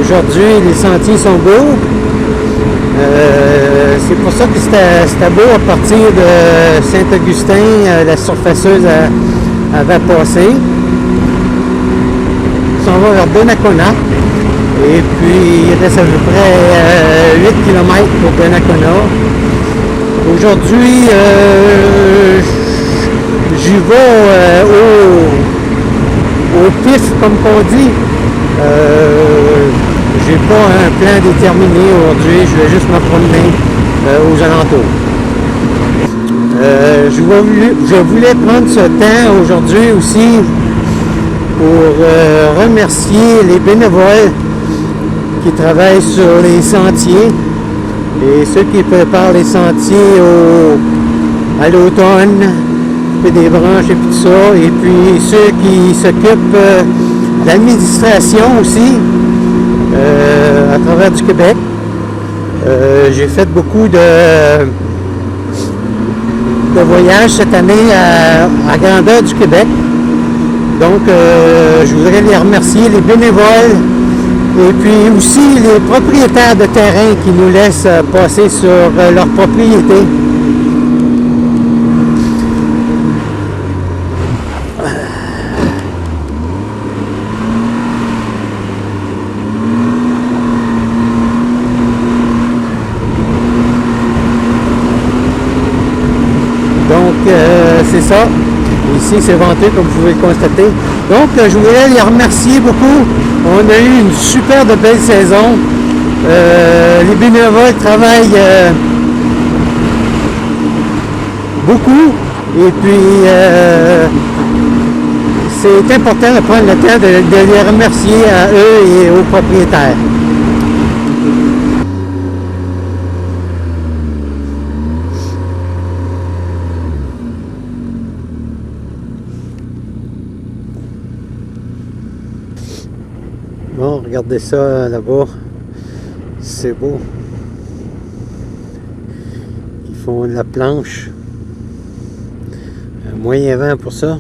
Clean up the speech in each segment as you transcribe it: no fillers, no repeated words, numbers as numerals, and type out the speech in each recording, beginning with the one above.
Aujourd'hui, les sentiers sont beaux. C'est pour ça que c'était beau à partir de Saint-Augustin, la surfaceuse avait passé. On s'en va vers Donnacona. Et puis, il reste à peu près 8 km pour Donnacona. Aujourd'hui, j'y vais au pif, comme on dit. J'ai pas un plan déterminé aujourd'hui, je vais juste me promener aux alentours. Je voulais prendre ce temps aujourd'hui aussi pour remercier les bénévoles qui travaillent sur les sentiers et ceux qui préparent les sentiers à l'automne, des branches et tout ça, et puis ceux qui s'occupent de l'administration aussi à travers du Québec. J'ai fait beaucoup de voyages cette année à grandeur du Québec. Donc, je voudrais les remercier, les bénévoles, et puis aussi les propriétaires de terrain qui nous laissent passer sur leur propriété. C'est ça. Ici, c'est venteux, comme vous pouvez le constater. Donc, je voulais les remercier beaucoup. On a eu une super de belle saison. Les bénévoles travaillent beaucoup. Et puis, c'est important de prendre le temps de les remercier à eux et aux propriétaires. Bon, regardez ça là-bas, c'est beau. Ils font de la planche. Un moyen vent pour ça.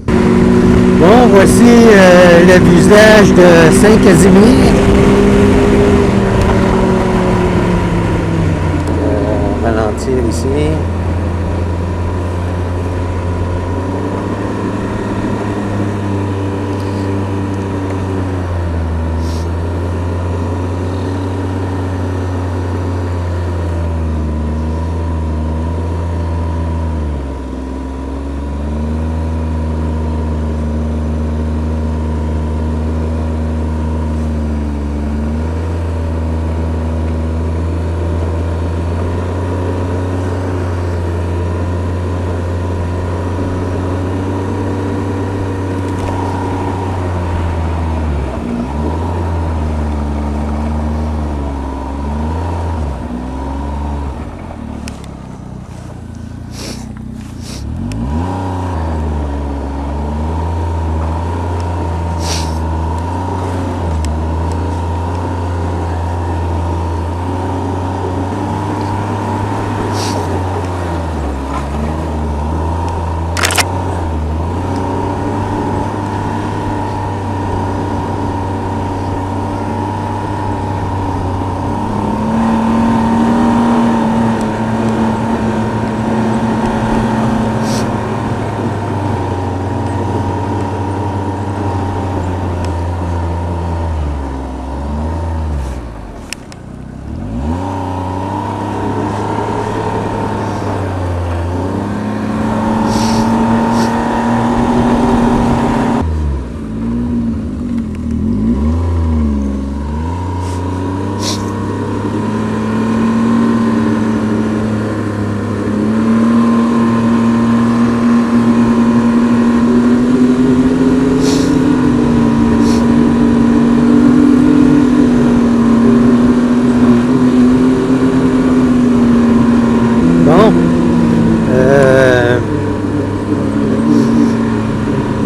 Bon, voici le visage de Saint-Casimir. Ralentir ici.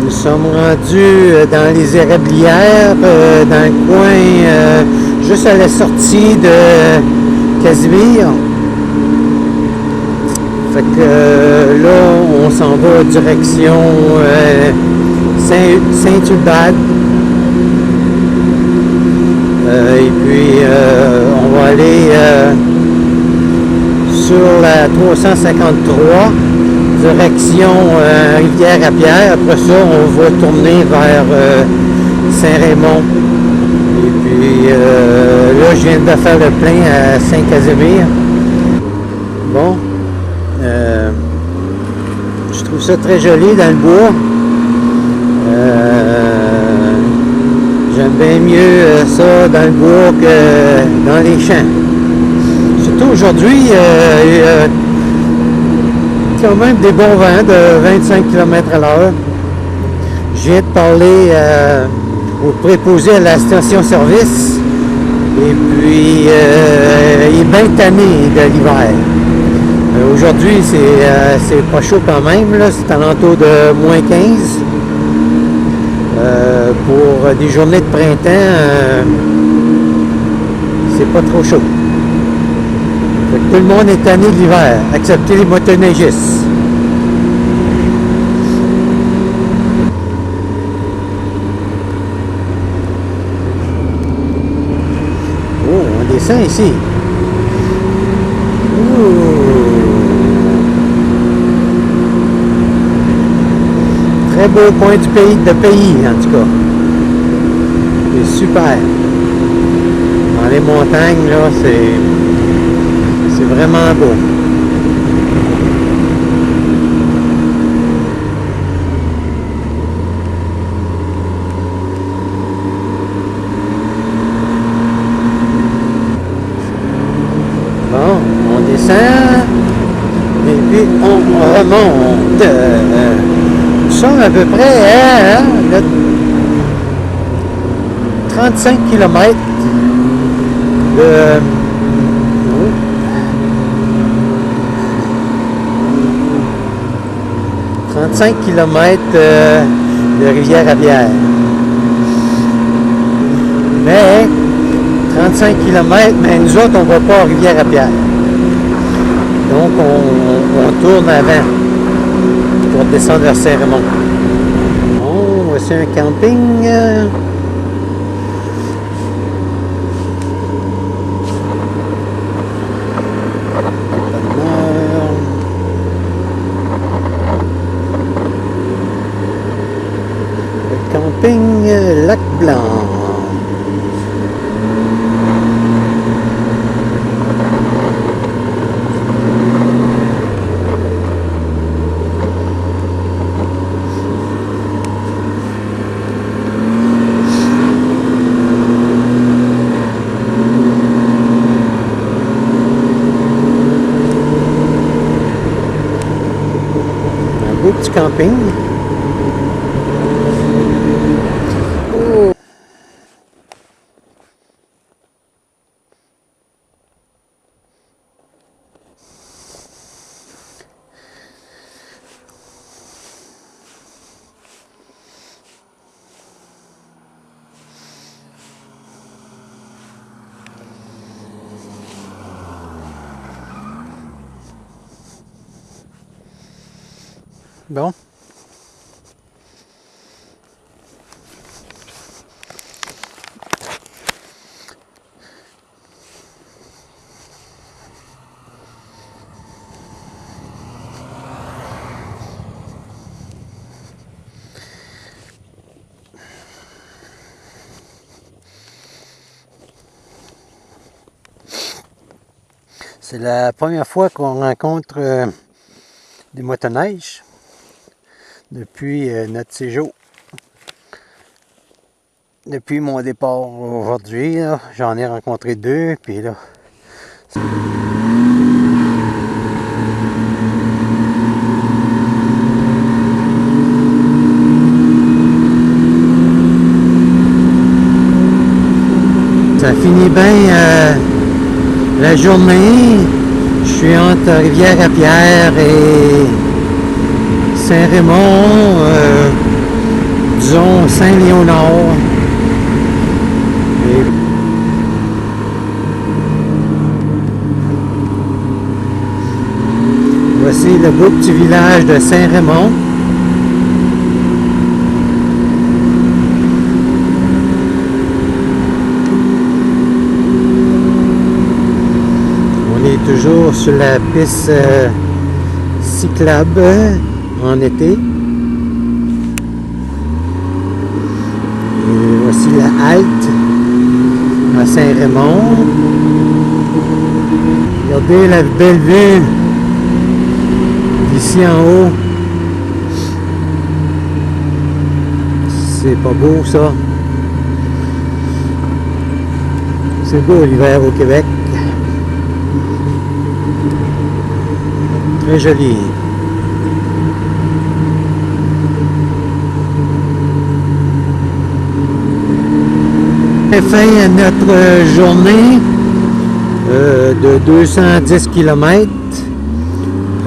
Nous sommes rendus dans les érablières, dans le coin, juste à la sortie de Casimir. Fait que là, on s'en va direction Saint-Hubert. Et puis on va aller sur la 353 direction Rivière-à-Pierre. Après ça, on va tourner vers Saint-Raymond. Et puis là, je viens de faire le plein à Saint-Casimir. Bon, je trouve ça très joli dans le bois. J'aime bien mieux ça dans le bois que dans les champs. Surtout aujourd'hui, il y a quand même des bons vents de 25 km/h. Je viens de parler au préposé à la station-service. Et puis, il est bien tanné de l'hiver. Aujourd'hui, c'est pas chaud quand même. C'est alentour de moins 15. Pour des journées de printemps, c'est pas trop chaud. Fait que tout le monde est tanné de l'hiver, excepté les motoneigistes. Oh, on descend ici. Très beau point du pays, en tout cas. C'est super. Dans les montagnes, là, c'est vraiment beau. Bon, on descend et puis on remonte. Nous sommes à peu près à 35 km de 35 km de Rivière-à-Pierre. Mais 35 km, mais nous autres, on ne va pas à Rivière-à-Pierre. Donc, on tourne avant pour descendre vers Saint-Raymond. Bon, voici un camping. Le camping Lac-Blanc. Beau petit camping. Oh. Bon. C'est la première fois qu'on rencontre des motoneiges depuis notre séjour. Depuis mon départ aujourd'hui, j'en ai rencontré deux, puis là... Ça finit bien la journée. Je suis entre Rivière-à-Pierre et Saint-Raymond, disons Saint-Léonard. Et voici le beau petit village de Saint-Raymond. toujours sur la piste cyclable en été. Et voici la halte à Saint-Raymond. Regardez la belle vue d'ici en haut. C'est pas beau ça. C'est beau l'hiver au Québec. Très joli. Fin à notre journée de 210 km.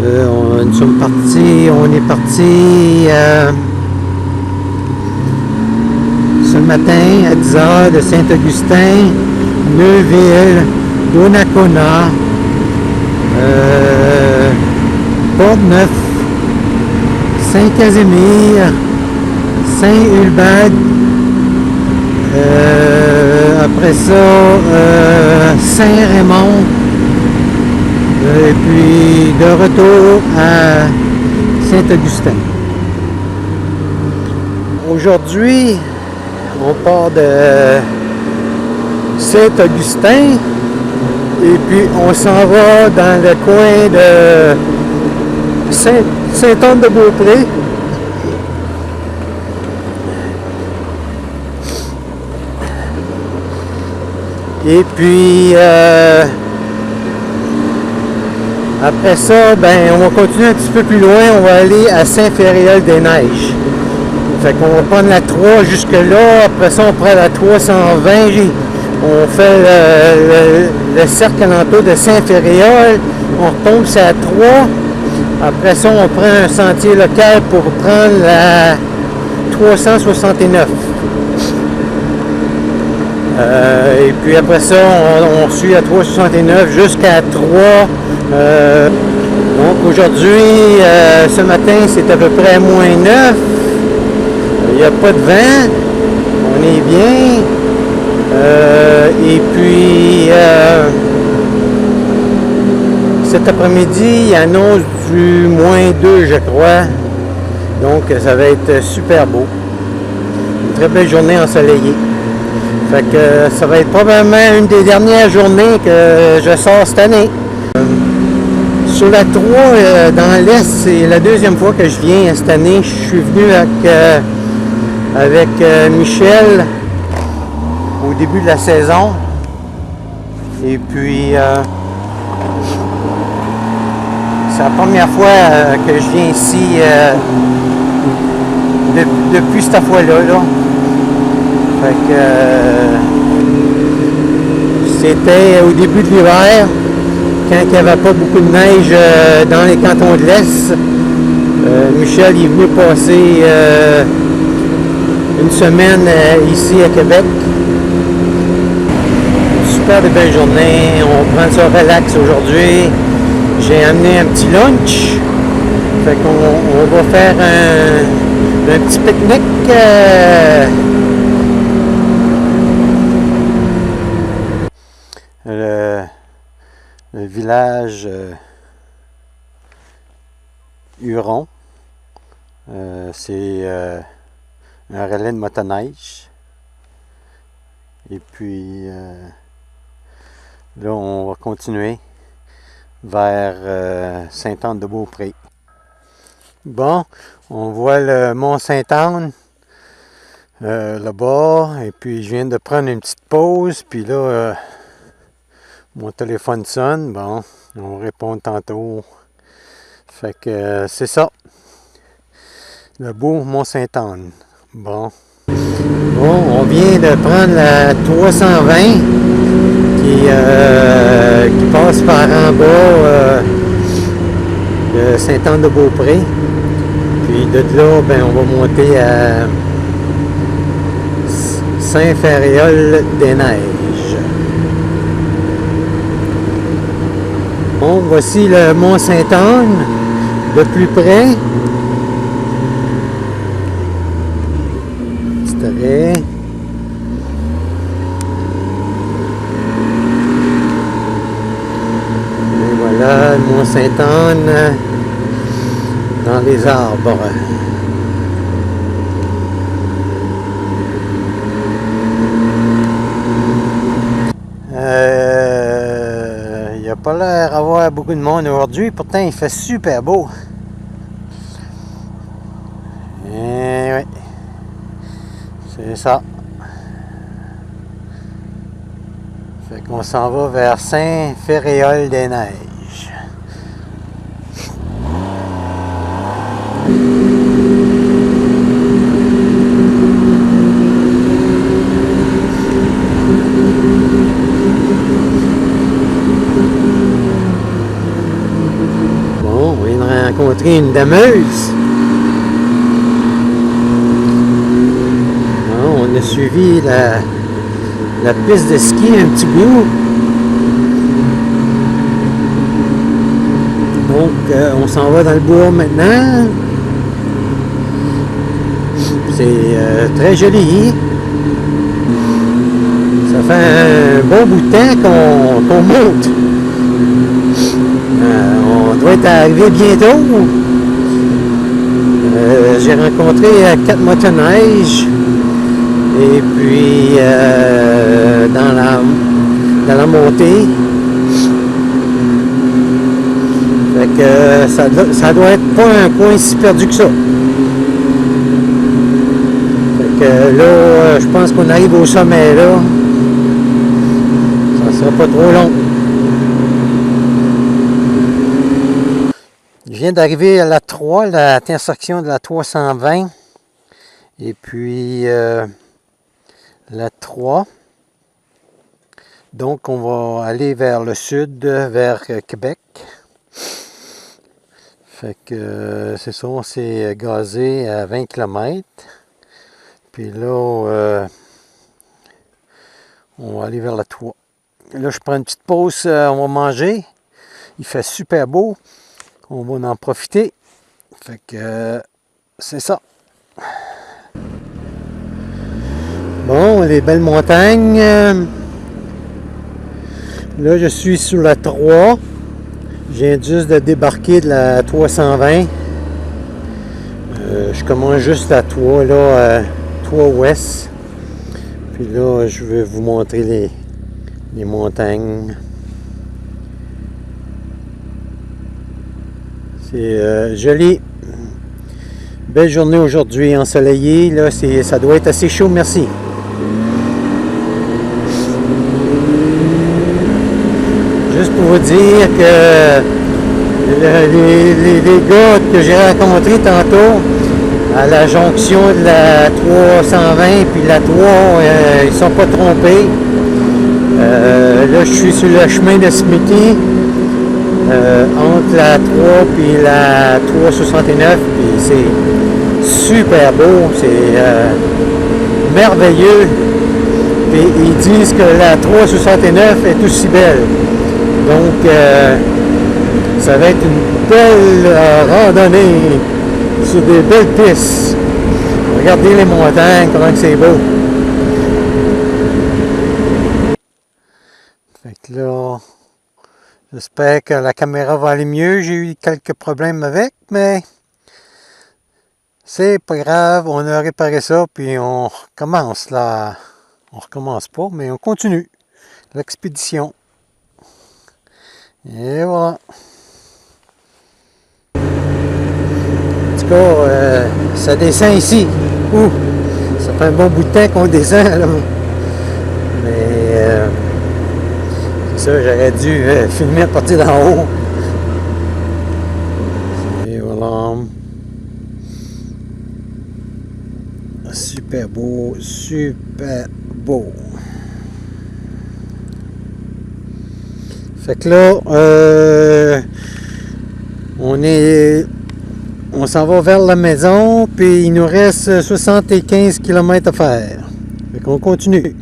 On est parti ce matin à 10 h de Saint-Augustin, Neuville, Donnacona, Port-Neuf, Saint-Casimir, Saint-Hulbert. Après ça, Saint-Raymond, et puis de retour à Saint-Augustin. Aujourd'hui, on part de Saint-Augustin et puis on s'en va dans le coin de Sainte-Anne-de-Beaupré. Et puis, après ça, ben, on va continuer un petit peu plus loin. On va aller à Saint-Féréol-des-Neiges. Fait qu'on va prendre la 3 jusque là. Après ça, on prend la 320. On fait le cercle alentour de Saint-Féréol. On retombe sur la 3. Après ça, on prend un sentier local pour prendre la 369. Et puis après ça, on suit la 369 jusqu'à 3. Donc aujourd'hui, ce matin, c'est à peu près moins 9. Il n'y a pas de vent. On est bien. Et puis, cet après-midi, il annonce du moins 2, je crois. Donc, ça va être super beau. Une très belle journée ensoleillée. Fait que ça va être probablement une des dernières journées que je sors cette année. Sur la 3, dans l'Est, c'est la deuxième fois que je viens cette année. Je suis venu avec Michel au début de la saison. Et puis, c'est la première fois que je viens ici depuis cette fois-là. Fait que c'était au début de l'hiver, quand il n'y avait pas beaucoup de neige dans les cantons de l'Est. Michel est venu passer une semaine ici à Québec. Une super belle journée, on prend ça relax aujourd'hui. J'ai amené un petit lunch. Fait qu'on va faire un petit pique-nique. Le village Huron, c'est un relais de motoneige. Et puis là, on va continuer vers Sainte-Anne-de-Beaupré. Bon, on voit le mont Sainte-Anne là-bas. Et puis je viens de prendre une petite pause. Puis là, mon téléphone sonne. Bon, on répond tantôt. Fait que c'est ça. Le beau Mont-Sainte-Anne. Bon. Bon, on vient de prendre la 320 qui passe par en bas de Sainte-Anne-de-Beaupré. Puis de là, ben, on va monter à Saint-Féréol-des-Neiges. Bon, voici le Mont-Sainte-Anne de plus près. Petit arrêt. Sainte-Anne dans les arbres. Il n'y a pas l'air d'avoir beaucoup de monde aujourd'hui, pourtant il fait super beau. Et oui, c'est ça. Fait qu'on s'en va vers Saint-Féréol-des-Neiges. Bon, on vient de rencontrer une dameuse. Bon, on a suivi la piste de ski un petit bout. Donc, on s'en va dans le bois maintenant. C'est très joli. Ça fait un bon bout de temps qu'on monte. On doit être arrivé bientôt. J'ai rencontré 4 motoneiges. Et puis, dans la montée. Fait que ça doit être pas un coin si perdu que ça. Fait que là, je pense qu'on arrive au sommet là. Ça sera pas trop long. Je viens d'arriver à la 3, l'intersection de la 320. Et puis la 3. Donc on va aller vers le sud, vers Québec. Fait que c'est ça, on s'est gazé à 20 km. Puis là, on va aller vers la 3. Là, je prends une petite pause, on va manger. Il fait super beau. On va en profiter. Fait que c'est ça. Bon, les belles montagnes. Là, je suis sur la 3. Je viens juste de débarquer de la 320. Je commence juste la 3, là, 3 ouest. Puis là, je vais vous montrer les montagnes. C'est joli. Belle journée aujourd'hui, ensoleillée. Là, ça doit être assez chaud, merci. Juste pour vous dire que les gars que j'ai rencontrés tantôt à la jonction de la 320 puis la 3, ils ne sont pas trompés. Là, je suis sur le chemin de Smithy, entre la 3 puis la 369, puis c'est super beau, c'est merveilleux. Puis ils disent que la 369 est aussi belle. Donc, ça va être une belle randonnée sur des belles pistes. Regardez les montagnes, comment c'est beau. Fait que là, j'espère que la caméra va aller mieux. J'ai eu quelques problèmes avec, mais c'est pas grave. On a réparé ça, puis on recommence là. On recommence pas, mais on continue l'expédition. Et voilà. En tout cas, ça descend ici. Ouh, ça fait un bon bout de temps qu'on descend là. Mais c'est ça, j'aurais dû filmer à partir d'en haut. Et voilà. Super beau, super beau. Fait que là, on s'en va vers la maison, puis il nous reste 75 km à faire. Fait qu'on continue.